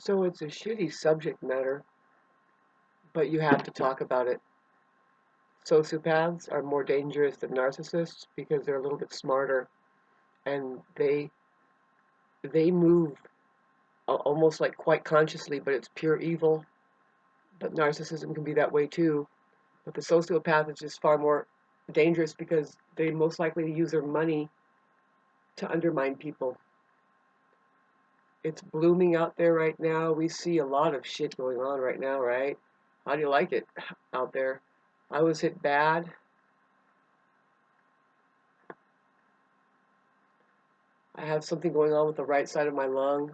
So it's a shitty subject matter, but you have to talk about it. Sociopaths are more dangerous than narcissists because they're a little bit smarter and they move almost like quite consciously, but it's pure evil. But narcissism can be that way too. But the sociopath is just far more dangerous because they most likely use their money to undermine people. It's blooming out there right now. We see a lot of shit going on right now, right? How do you like it out there? I was hit bad. I have something going on with the right side of my lung.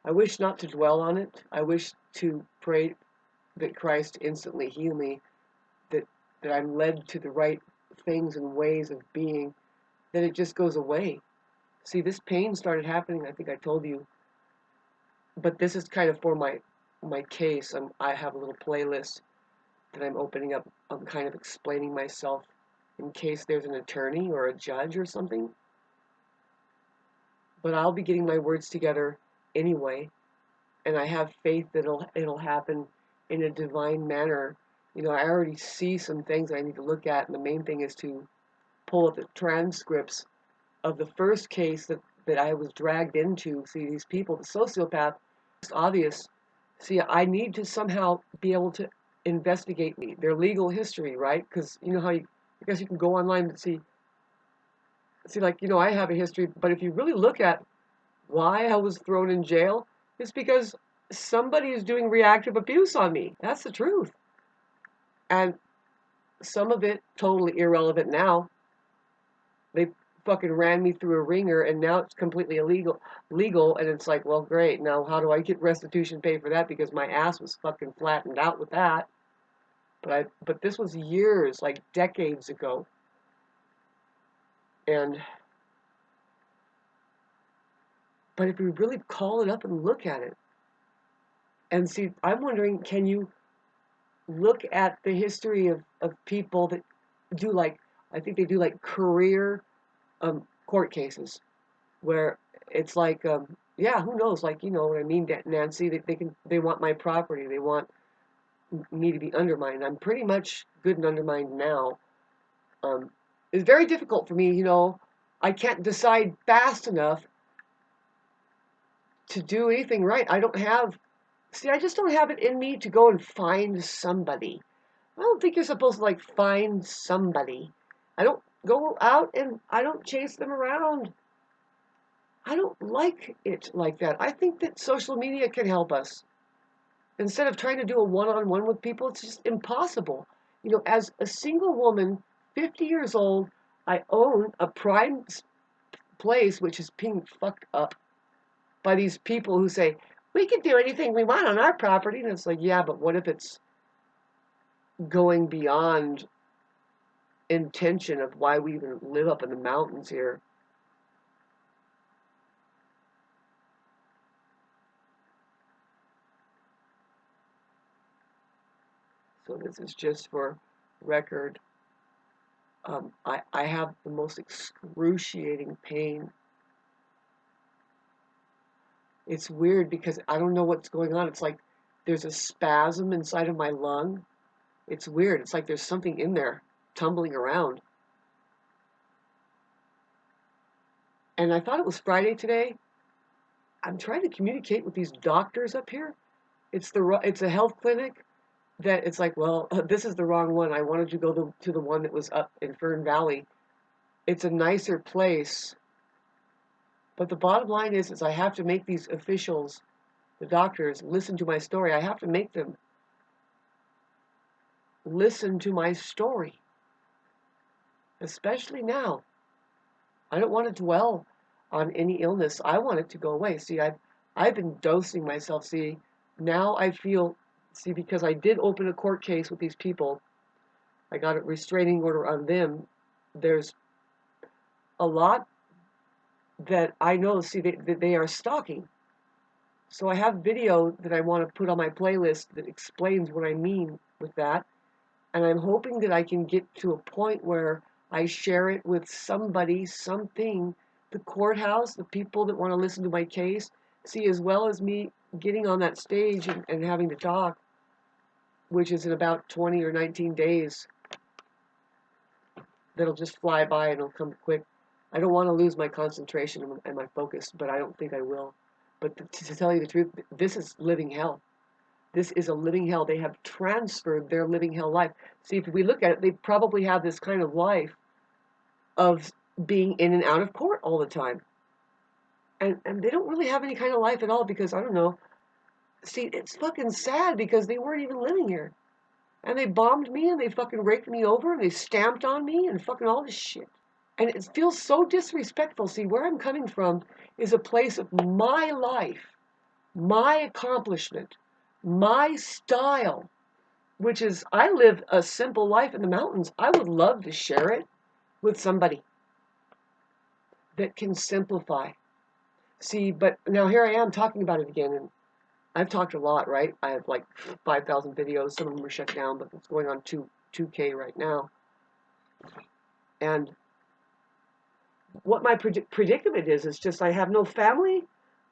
I wish not to dwell on it. I wish to pray that Christ instantly heal me, that, that I'm led to the right things and ways of being, that it just goes away. See, this pain started happening, I think I told you, but this is kind of for my case. I have a little playlist that I'm opening up. I'm kind of explaining myself in case there's an attorney or a judge or something. But I'll be getting my words together anyway, and I have faith that it'll happen in a divine manner. You know, I already see some things I need to look at, and the main thing is to pull up the transcripts of the first case that I was dragged into. See, these people, the sociopath, it's obvious. See, I need to somehow be able to investigate their legal history, right? Because you know how I guess you can go online and see, like, you know, I have a history, but if you really look at why I was thrown in jail, it's because somebody is doing reactive abuse on me. That's the truth. And some of it totally irrelevant now. They fucking ran me through a ringer and now it's completely legal, and it's like, well, great, now how do I get restitution pay for that, because my ass was fucking flattened out with that. But this was years, like decades ago. And but if we really call it up and look at it and see, I'm wondering, can you look at the history of people that do, like, I think they do like career court cases where it's like, yeah, who knows, like, you know what I mean, Nancy, they want my property, they want me to be undermined. I'm pretty much good and undermined now. It's very difficult for me, you know, I can't decide fast enough to do anything right. I just don't have it in me to go and find somebody. I don't think you're supposed to, like, find somebody. I don't go out and I don't chase them around. I don't like it like that. I think that social media can help us. Instead of trying to do a one-on-one with people, it's just impossible. You know, as a single woman, 50 years old, I own a prime place which is being fucked up by these people who say, we can do anything we want on our property. And it's like, yeah, but what if it's going beyond intention of why we even live up in the mountains here? So this is just for record. I have the most excruciating pain. It's weird because I don't know what's going on. It's like there's a spasm inside of my lung. It's weird. It's like there's something in there tumbling around. And I thought it was Friday today. I'm trying to communicate with these doctors up here. It's a health clinic that it's like, well, this is the wrong one. I wanted to go to the one that was up in Fern Valley. It's a nicer place. But the bottom line is I have to make these officials, the doctors, listen to my story. I have to make them listen to my story. Especially now. I don't want to dwell on any illness. I want it to go away. See, I've been dosing myself. See, now I feel, see, because I did open a court case with these people, I got a restraining order on them. There's a lot that I know, see, they are stalking. So I have video that I want to put on my playlist that explains what I mean with that. And I'm hoping that I can get to a point where I share it with somebody, something the courthouse, the people that want to listen to my case, see, as well as me getting on that stage and having to talk, which is in about 20 or 19 days, that'll just fly by and it'll come quick. I don't want to lose my concentration and my focus, but I don't think I will. But to tell you the truth, this is living hell. This is a living hell. They have transferred their living hell life. See, if we look at it, they probably have this kind of life of being in and out of court all the time. And they don't really have any kind of life at all because, I don't know. See, it's fucking sad because they weren't even living here. And they bombed me and they fucking raked me over and they stamped on me and fucking all this shit. And it feels so disrespectful. See, where I'm coming from is a place of my life, my accomplishment, my style, which is I live a simple life in the mountains. I would love to share it with somebody that can simplify. See, but now here I am talking about it again, and I've talked a lot, right? I have like 5,000 videos. Some of them are shut down, but it's going on 2K right now. And what my predicament is just I have no family.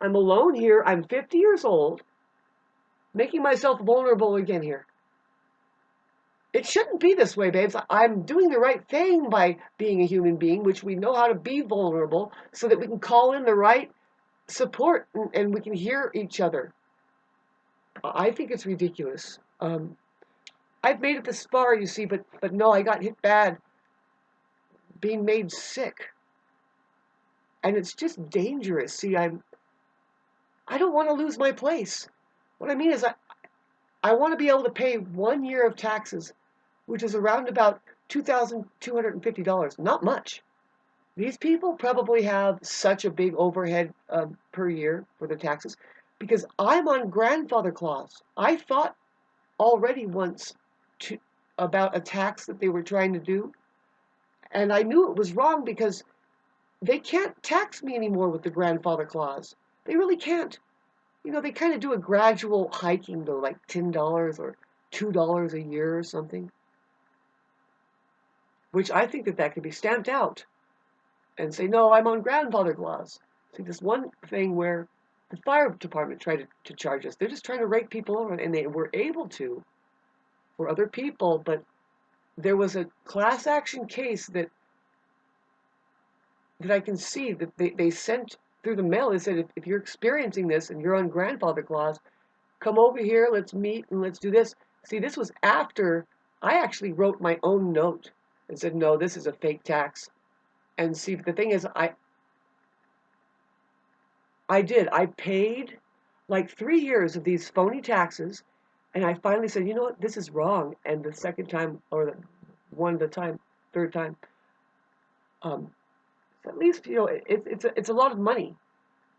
I'm alone here. I'm 50 years old, making myself vulnerable again here. It shouldn't be this way, babes. I'm doing the right thing by being a human being, which we know how to be vulnerable so that we can call in the right support and we can hear each other. I think it's ridiculous. I've made it this far, you see, but no, I got hit bad, being made sick. And it's just dangerous. See, I don't want to lose my place. What I mean is I want to be able to pay 1 year of taxes, which is around about $2,250. Not much. These people probably have such a big overhead per year for their taxes because I'm on grandfather clause. I thought already once about a tax that they were trying to do, and I knew it was wrong because they can't tax me anymore with the grandfather clause. They really can't. You know, they kind of do a gradual hiking though, like $10 or $2 a year or something, which I think that could be stamped out and say, no, I'm on grandfather clause. See, this one thing where the fire department tried to charge us. They're just trying to rake people over, and they were able to for other people, but there was a class action case that I can see that they sent through the mail. They said, if you're experiencing this and you're on grandfather clause, come over here, let's meet and let's do this. See, this was after I actually wrote my own note and said, no, this is a fake tax. And see, the thing is, I paid like 3 years of these phony taxes, and I finally said, you know what, this is wrong. And the second time, or third time, at least, you know, it's a lot of money.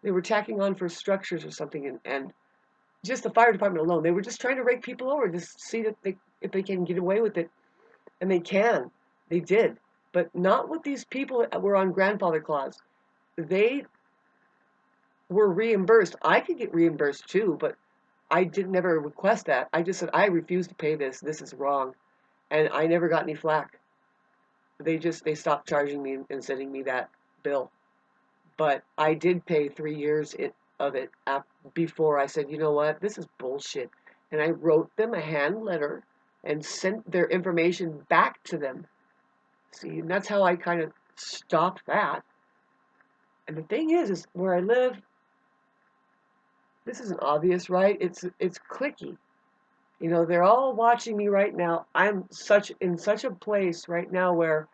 They were tacking on for structures or something, and just the fire department alone, they were just trying to rake people over, just see that if they can get away with it, and they can. They did, but not with these people that were on grandfather clause. They were reimbursed. I could get reimbursed too, but I didn't never request that. I just said, I refuse to pay this. This is wrong. And I never got any flack. They stopped charging me and sending me that bill. But I did pay 3 years of it before I said, you know what, this is bullshit. And I wrote them a hand letter and sent their information back to them. See, and that's how I kind of stopped that. And the thing is where I live, this isn't obvious, right? It's cliquey. You know, they're all watching me right now. I'm in such a place right now where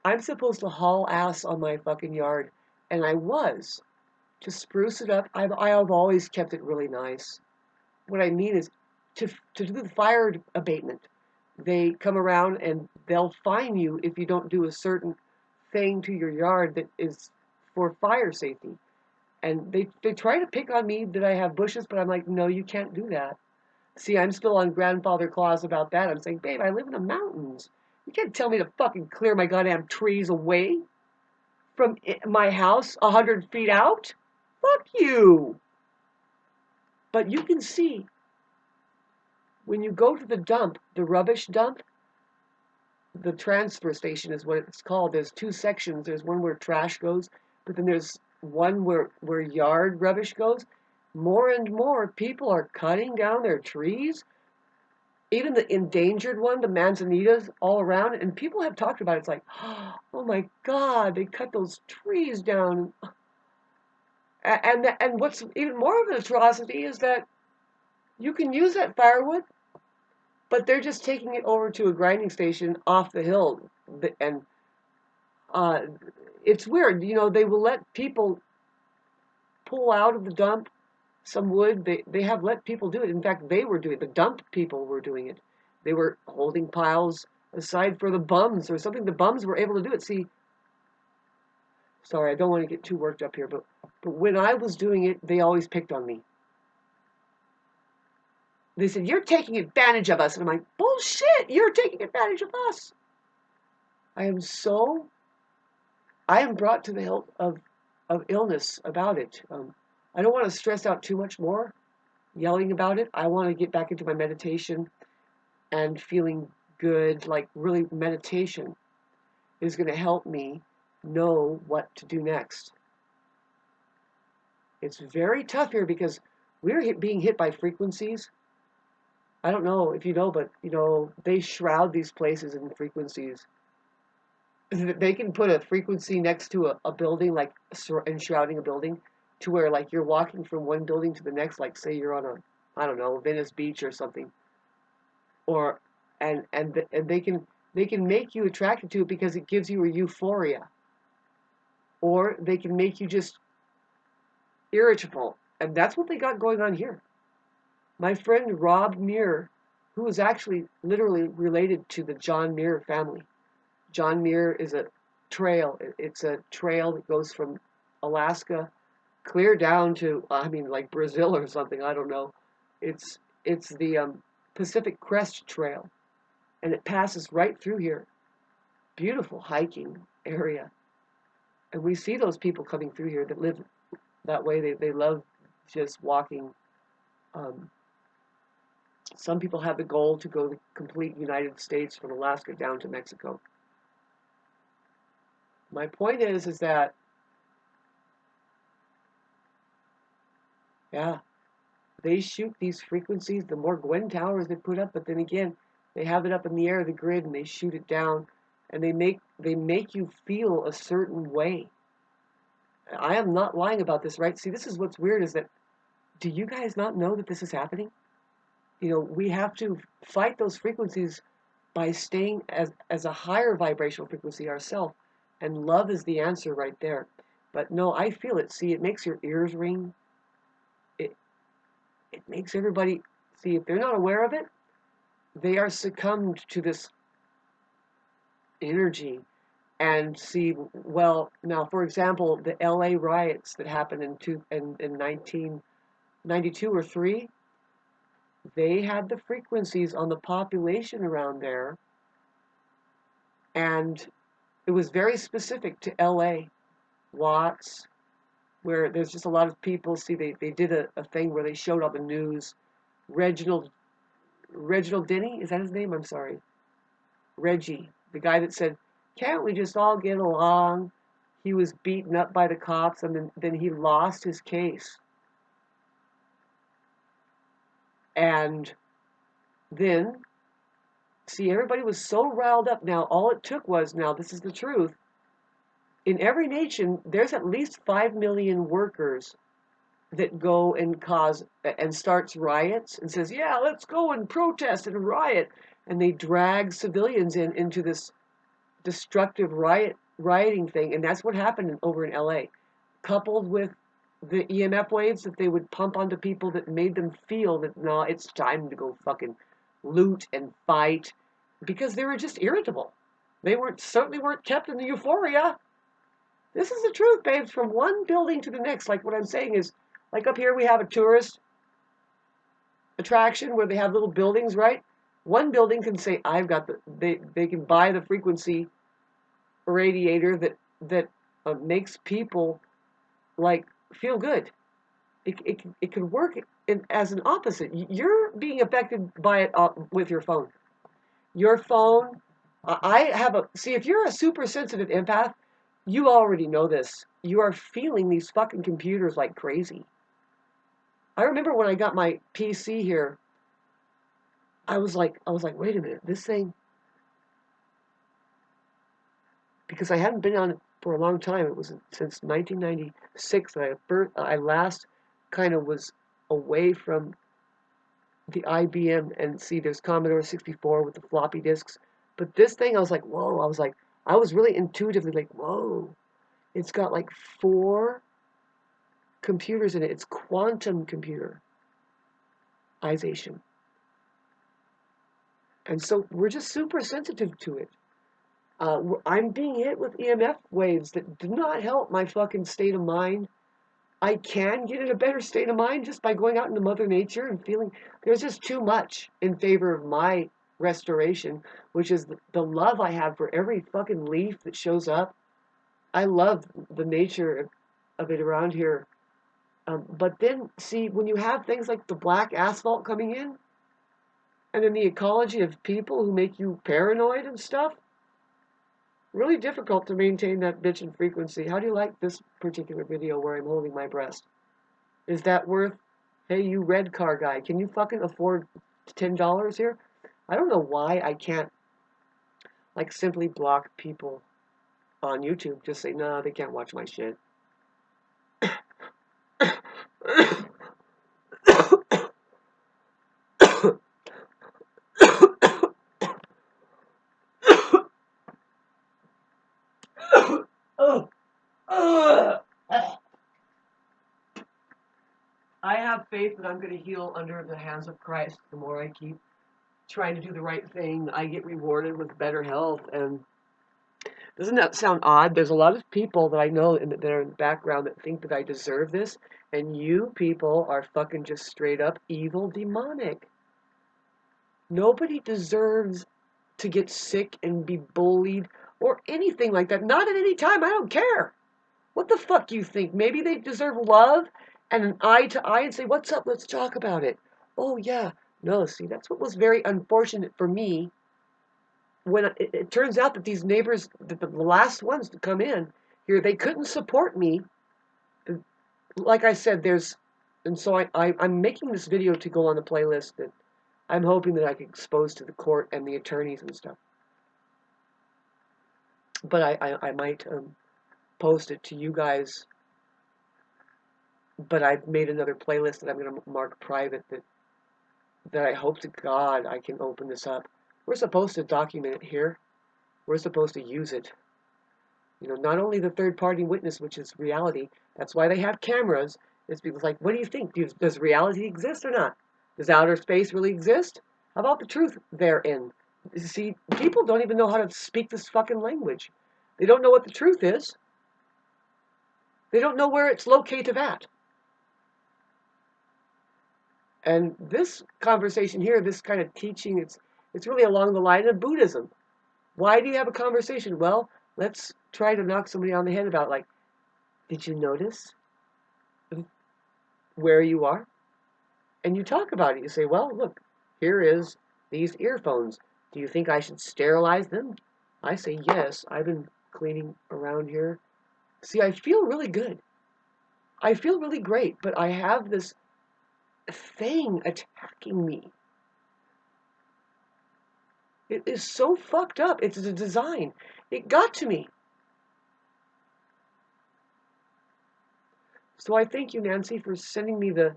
I'm supposed to haul ass on my fucking yard, and I was to spruce it up. I have always kept it really nice. What I mean is to do the fire abatement. They come around and they'll fine you if you don't do a certain thing to your yard that is for fire safety. And they try to pick on me that I have bushes, but I'm like, no, you can't do that. See, I'm still on grandfather clause about that. I'm saying, babe, I live in the mountains. You can't tell me to fucking clear my goddamn trees away from my house 100 feet out. Fuck you. But you can see, when you go to the dump, the rubbish dump, the transfer station is what it's called. There's 2 sections. There's one where trash goes, But then there's one where yard rubbish goes. More and more people are cutting down their trees, even the endangered one, the manzanitas, all around. And people have talked about it. It's like, oh my God, they cut those trees down. And what's even more of an atrocity is that you can use that firewood, but they're just taking it over to a grinding station off the hill. And uh, it's weird. They will let people pull out of the dump some wood. They have let people do it. In fact, they were doing it. The dump people were doing it. They were holding piles aside for the bums or something. The bums were able to do it. See, sorry, I don't want to get too worked up here, but when I was doing it, they always picked on me. They said, "You're taking advantage of us." And I'm like, "Bullshit, you're taking advantage of us." I am brought to the hilt of illness about it. I don't want to stress out too much more yelling about it. I want to get back into my meditation and feeling good. Like, really, meditation is going to help me know what to do next. It's very tough here because we're being hit by frequencies. I don't know if you know, but they shroud these places in frequencies. They can put a frequency next to a building, like enshrouding a building, to where like you're walking from one building to the next. Like say you're on I don't know, Venice Beach or something, or and they can make you attracted to it because it gives you a euphoria, or they can make you just irritable, and that's what they got going on here. My friend Rob Muir, who is actually literally related to the John Muir family. John Muir is a trail. It's a trail that goes from Alaska clear down to, like Brazil or something. I don't know. It's the Pacific Crest Trail, and it passes right through here. Beautiful hiking area, and we see those people coming through here that live that way. They love just walking. Um, some people have the goal to go the complete United States from Alaska down to Mexico. My point is that, yeah, they shoot these frequencies, the more Gwen towers they put up, but then again, they have it up in the air, the grid, and they shoot it down, and they make you feel a certain way. I am not lying about this, right? See, this is what's weird is that, do you guys not know that this is happening? We have to fight those frequencies by staying as a higher vibrational frequency ourselves, and love is the answer right there. But no, I feel it. See, it makes your ears ring. It makes everybody, see, if they're not aware of it, they are succumbed to this energy. And see, well, now, for example, the LA riots that happened in 1992 or 3, they had the frequencies on the population around there, and it was very specific to LA, Watts, where there's just a lot of people. See, they did a thing where they showed on the news. Reginald Denny, is that his name? I'm sorry. Reggie, the guy that said, "Can't we just all get along?" He was beaten up by the cops, and then he lost his case. And then, see, everybody was so riled up. Now, all it took was, now this is the truth, in every nation, there's at least 5 million workers that go and starts riots and says, "Yeah, let's go and protest and riot." And they drag civilians into this destructive rioting thing, and that's what happened over in LA, coupled with the EMF waves that they would pump onto people that made them feel that, no, it's time to go fucking loot and fight, because they were just irritable. They certainly weren't kept in the euphoria. This is the truth, babes, from one building to the next. Like, what I'm saying is, like up here we have a tourist attraction where they have little buildings, right? One building can say, "I've got they can buy the frequency radiator that makes people like feel good." It can work as an opposite. You're being affected by it with your phone. Your phone. I have see, if you're a super sensitive empath, you already know this. you are feeling these fucking computers like crazy. I remember when I got my PC here, I was like, wait a minute, this thing, because I hadn't been on it for a long time. It was since 1996 that I last kind of was away from the IBM, and see, there's Commodore 64 with the floppy disks. But this thing, I was like, whoa, I was really intuitively like, whoa, it's got like 4 computers in it. It's quantum computerization. And so we're just super sensitive to it. I'm being hit with EMF waves that do not help my fucking state of mind. I can get in a better state of mind just by going out into Mother Nature and feeling there's just too much in favor of my restoration, which is the love I have for every fucking leaf that shows up. I love the nature of it around here. But then, see, when you have things like the black asphalt coming in, and then the ecology of people who make you paranoid and stuff, really difficult to maintain that bitchin' frequency. How do you like this particular video where I'm holding my breast? Is that worth, hey, you red car guy, can you fucking afford $10 here? I don't know why I can't, like, simply block people on YouTube. Just say, no, they can't watch my shit. Oh, I have faith that I'm going to heal under the hands of Christ. The more I keep trying to do the right thing, I get rewarded with better health. And doesn't that sound odd? There's a lot of people that I know that are in the background that think that I deserve this, and you people are fucking just straight up evil, demonic. Nobody deserves to get sick and be bullied or anything like that. Not at any time. I don't care. What the fuck you think? Maybe they deserve love and an eye to eye and say, what's up? Let's talk about it. Oh, yeah. No, see, that's what was very unfortunate for me. When it turns out that these neighbors, the last ones to come in here, they couldn't support me. Like I said, and so I'm making this video to go on the playlist that I'm hoping that I can expose to the court and the attorneys and stuff. But I might post it to you guys. But I've made another playlist that I'm going to mark private that I hope to God I can open this up. We're supposed to document it here. We're supposed to use it. You know, not only the third-party witness, which is reality. That's why they have cameras. It's because, like, what do you think? Does reality exist or not? Does outer space really exist? How about the truth therein? You see, people don't even know how to speak this fucking language. They don't know what the truth is. They don't know where it's located at. And this conversation here, this kind of teaching, it's really along the line of Buddhism. Why do you have a conversation? Well, let's try to knock somebody on the head about, like, did you notice where you are? And you talk about it. You say, well, look, here is these earphones. Do you think I should sterilize them? I say, yes, I've been cleaning around here. See, I feel really good. I feel really great, but I have this thing attacking me. It is so fucked up. It's the design. It got to me. So I thank you, Nancy, for sending me the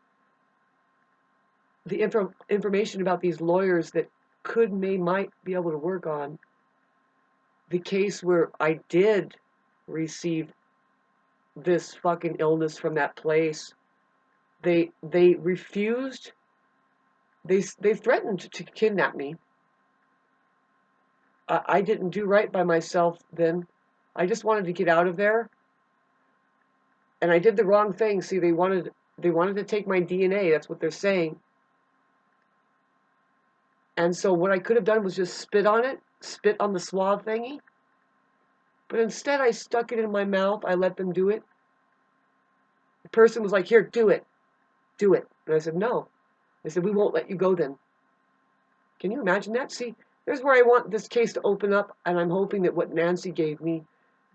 information about these lawyers that might be able to work on the case where I did receive this fucking illness from that place. They refused. They threatened to kidnap me. I didn't do right by myself then. I just wanted to get out of there. And I did the wrong thing. See, they wanted to take my DNA. That's what they're saying. And so what I could have done was just spit on the swab thingy. But instead I stuck it in my mouth. I let them do it. The person was like, here, do it. Do it. And I said, no. They said, we won't let you go then. Can you imagine that? See, there's where I want this case to open up, and I'm hoping that what Nancy gave me,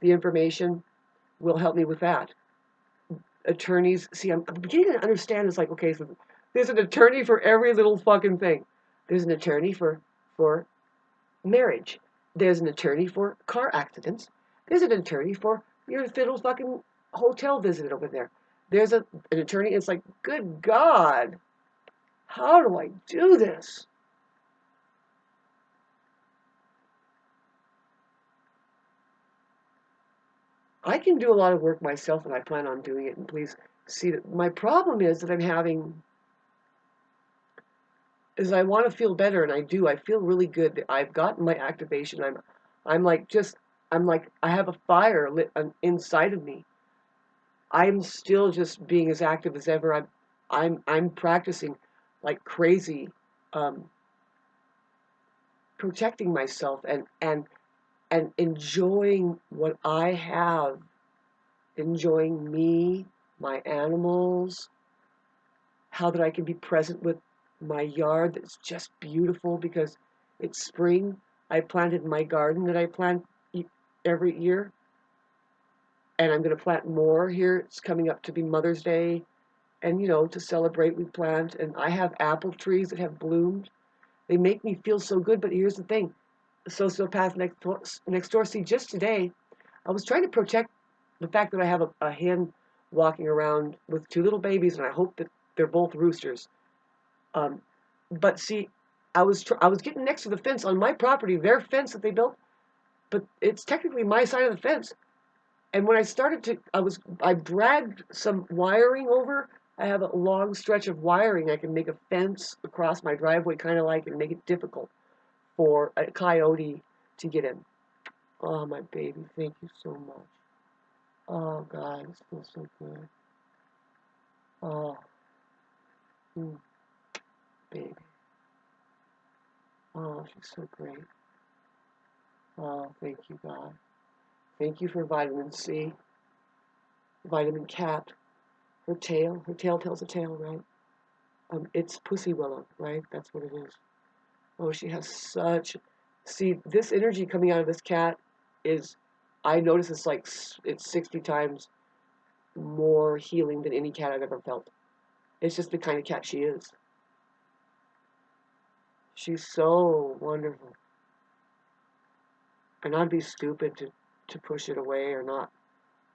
the information, will help me with that. Attorneys, see, I'm beginning to understand. It's like, okay, so there's an attorney for every little fucking thing. There's an attorney for marriage. There's an attorney for car accidents. There's an attorney for your fiddle fucking hotel visit over there. There's an attorney. It's like, good God, how do I do this? I can do a lot of work myself, and I plan on doing it. And please see that my problem is that I'm having is I want to feel better, and I do. I feel really good. I've gotten my activation. I'm like just, I'm like I have a fire lit inside of me. I'm still just being as active as ever. I'm practicing like crazy, um, protecting myself and enjoying what I have, enjoying me, my animals, how that I can be present with my yard that's just beautiful because it's spring. I planted my garden that I plant every year, and I'm going to plant more here. It's coming up to be Mother's Day, and to celebrate, we plant. And I have apple trees that have bloomed. They make me feel so good. But here's the thing: the sociopath next door. See, just today, I was trying to protect the fact that I have a hen walking around with two little babies, and I hope that they're both roosters. Um, but see, I was getting next to the fence on my property, their fence that they built, but it's technically my side of the fence. And when I started to, I dragged some wiring over. I have a long stretch of wiring. I can make a fence across my driveway, kind of like, and make it difficult for a coyote to get in. Oh, my baby, thank you so much. Oh, God, this feels so good. Oh, baby. Oh, she's so great. Oh, thank you, God. Thank you for vitamin C, vitamin cat. Her tail tells a tale, right? It's pussy willow, right? That's what it is. Oh, she has such. See, this energy coming out of this cat is, I notice it's like it's 60 times more healing than any cat I've ever felt. It's just the kind of cat she is. She's so wonderful. And I'd be stupid to push it away or not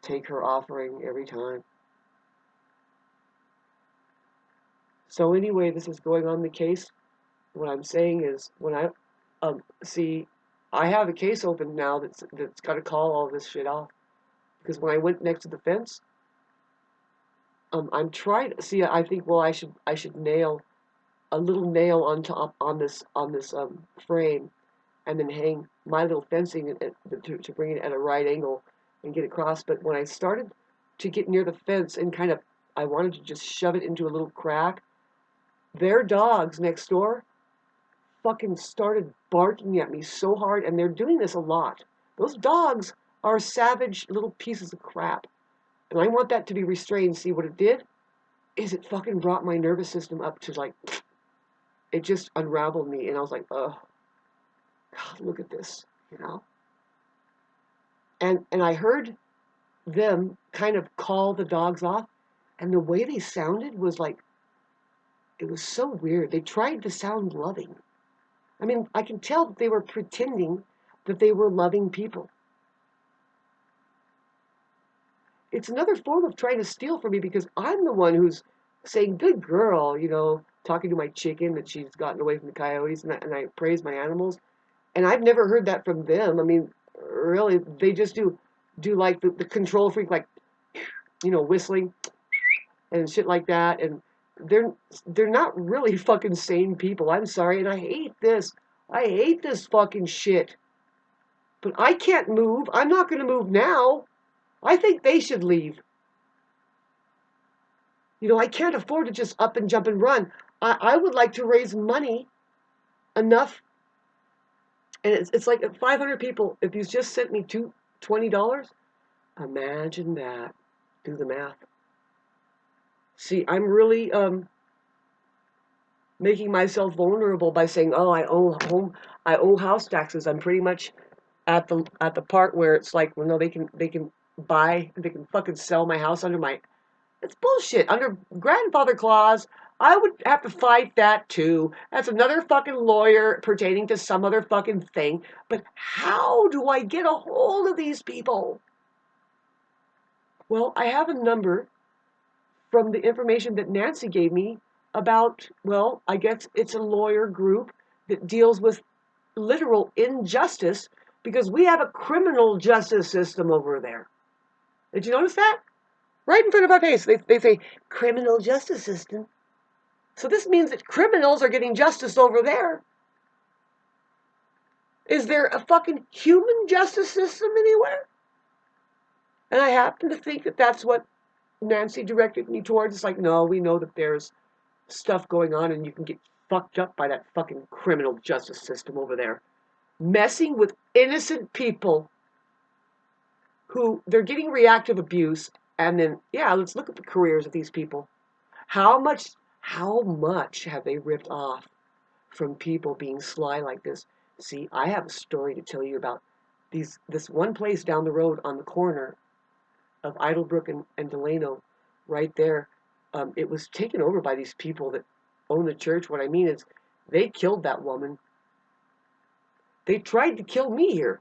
take her offering every time. So anyway, this is going on the case. What I'm saying is, when I see, I have a case open now that's got to call all this shit off because when I went next to the fence, I'm trying to see. I think, well, I should nail a little nail on top on this frame, and then hang my little fencing to bring it at a right angle and get across. But when I started to get near the fence and kind of, I wanted to just shove it into a little crack. Their dogs next door fucking started barking at me so hard, and they're doing this a lot. Those dogs are savage little pieces of crap, and I want that to be restrained. See, what it did is it fucking brought my nervous system up to like, it just unraveled me, and I was like, oh, God, look at this, you know? And I heard them kind of call the dogs off, and the way they sounded was like, it was so weird. They tried to sound loving. I mean, I can tell that they were pretending that they were loving people. It's another form of trying to steal from me because I'm the one who's saying, good girl, talking to my chicken that she's gotten away from the coyotes, and I praise my animals. And I've never heard that from them. I mean, really, they just do like the control freak, like, whistling and shit like that. And they're not really fucking sane people. I'm sorry, and I hate this. I hate this fucking shit. But I can't move. I'm not going to move now. I think they should leave. I can't afford to just up and jump and run. I would like to raise money enough, and it's like 500 people. If you just sent me $20, imagine that. Do the math. See, I'm really making myself vulnerable by saying, "Oh, I owe house taxes." I'm pretty much at the part where it's like, well, no, they can. buy, they can fucking sell my house under my, it's bullshit. Under grandfather clause, I would have to fight that too. That's another fucking lawyer pertaining to some other fucking thing. But how do I get a hold of these people? Well, I have a number from the information that Nancy gave me about, well, I guess it's a lawyer group that deals with literal injustice because we have a criminal justice system over there. Did you notice that? Right in front of our face, they say criminal justice system. So this means that criminals are getting justice over there. Is there a fucking human justice system anywhere? And I happen to think that that's what Nancy directed me towards. It's like, no, we know that there's stuff going on and you can get fucked up by that fucking criminal justice system over there. Messing with innocent people who they're getting reactive abuse, and then, yeah, let's look at the careers of these people. How much have they ripped off from people being sly like this? See, I have a story to tell you about this one place down the road on the corner of Idlebrook and Delano, right there. It was taken over by these people that own the church. What I mean is, they killed that woman. They tried to kill me here.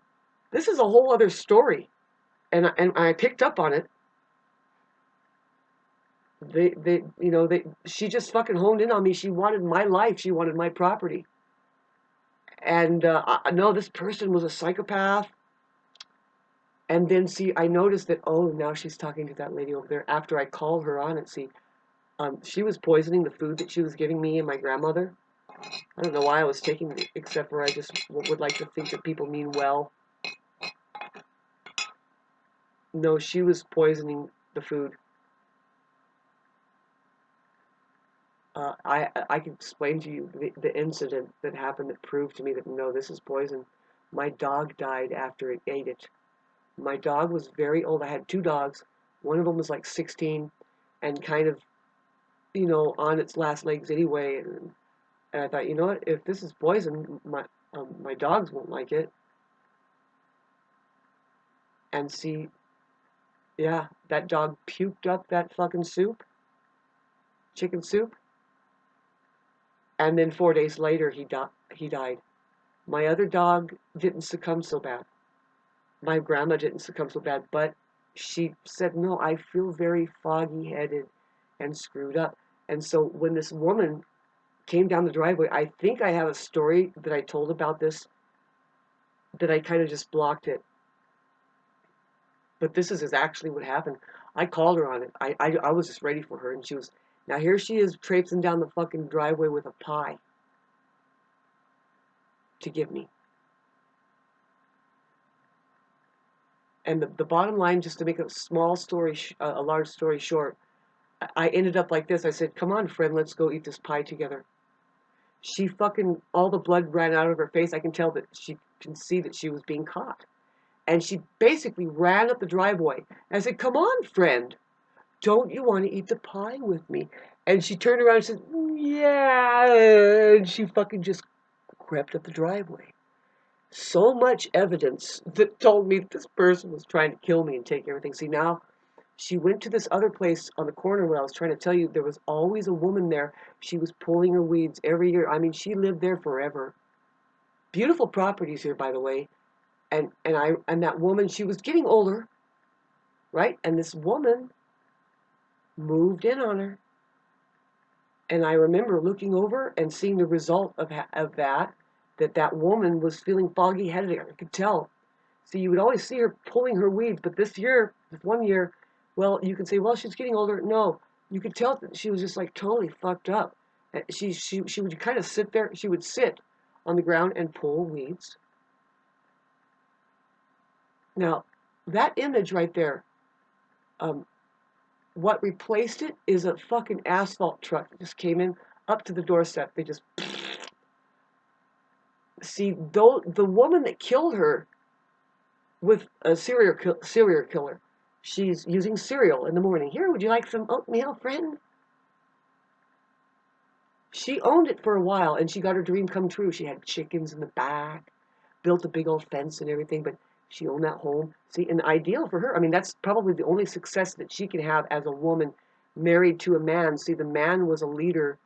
This is a whole other story, and I picked up on it. She just fucking honed in on me. She wanted my life. She wanted my property. And no, this person was a psychopath. And then, see, I noticed that, oh, now she's talking to that lady over there after I called her on it. See, she was poisoning the food that she was giving me and my grandmother. I don't know why I was taking it, except for I just would like to think that people mean well. No, she was poisoning the food. I can explain to you the incident that happened that proved to me that, no, this is poison. My dog died after it ate it. My dog was very old. I had two dogs. One of them was like 16 and kind of, on its last legs anyway. And I thought, you know what? If this is poison, my dogs won't like it. And see, yeah, that dog puked up that fucking soup, chicken soup. And then 4 days later, he died. My other dog didn't succumb so bad. My grandma didn't succumb so bad, but she said, no, I feel very foggy-headed and screwed up. And so when this woman came down the driveway, I think I have a story that I told about this, that I kind of just blocked it. But this is actually what happened. I called her on it. I was just ready for her, and now here she is traipsing down the fucking driveway with a pie to give me. And the bottom line, just to make a large story short, I ended up like this. I said, come on, friend, let's go eat this pie together. She fucking, all the blood ran out of her face. I can tell that she can see that she was being caught. And she basically ran up the driveway. I said, come on, friend, don't you want to eat the pie with me? And she turned around and said, yeah. And she fucking just crept up the driveway. So much evidence that told me this person was trying to kill me and take everything. See, now she went to this other place on the corner where I was trying to tell you there was always a woman there. She was pulling her weeds every year. I mean, she lived there forever. Beautiful properties here, by the way. And that woman, she was getting older, right? And this woman moved in on her. And I remember looking over and seeing the result of that woman was feeling foggy-headed. I could tell. See, you would always see her pulling her weeds, but this 1 year, well, you could say, well, she's getting older. No, you could tell that she was just like totally fucked up. She would kind of sit there. She would sit on the ground and pull weeds. Now, that image right there, what replaced it is a fucking asphalt truck that just came in up to the doorstep. They just see the woman that killed her with a serial killer. She's using cereal in the morning. Here, would you like some oatmeal, friend? She owned it for a while, and she got her dream come true. She had chickens in the back, built a big old fence and everything, but She owned that home. See, an ideal for her. I mean, that's probably the only success that she can have as a woman married to a man. See, the man was a leader,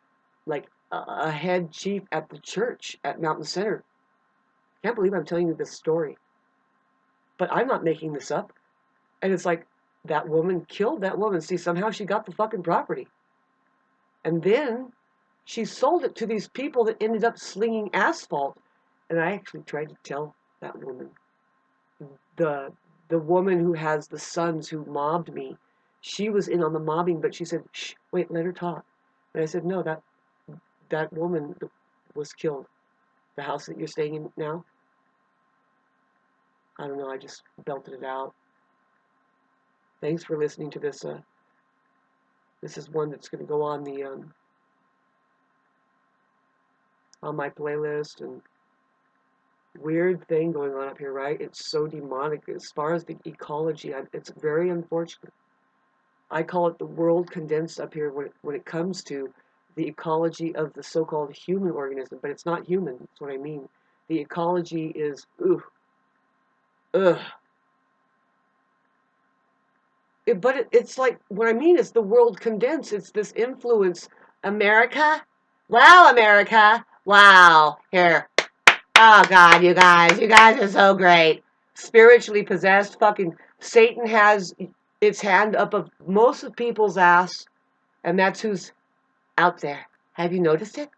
like a head chief at the church at Mountain Center. Can't believe I'm telling you this story. But I'm not making this up. And it's like, that woman killed that woman. See, somehow she got the fucking property. And then she sold it to these people that ended up slinging asphalt. And I actually tried to tell that woman, the the woman who has the sons who mobbed me, she was in on the mobbing, but she said, "Shh, wait, let her talk." And I said, "No, that woman was killed. The house that you're staying in now." I don't know. I just belted it out. Thanks for listening to this. This is one that's going to go on the on my playlist. And weird thing going on up here, right? It's so demonic as far as the ecology. It's very unfortunate. I call it the world condensed up here when it comes to the ecology of the so-called human organism, but it's not human. That's what I mean. The ecology is ugh. It's like what I mean is the world condensed. It's this influence. America, wow, America, wow. Here, oh God, you guys are so great. Spiritually possessed, fucking Satan has its hand up of most of people's ass, and that's who's out there. Have you noticed it?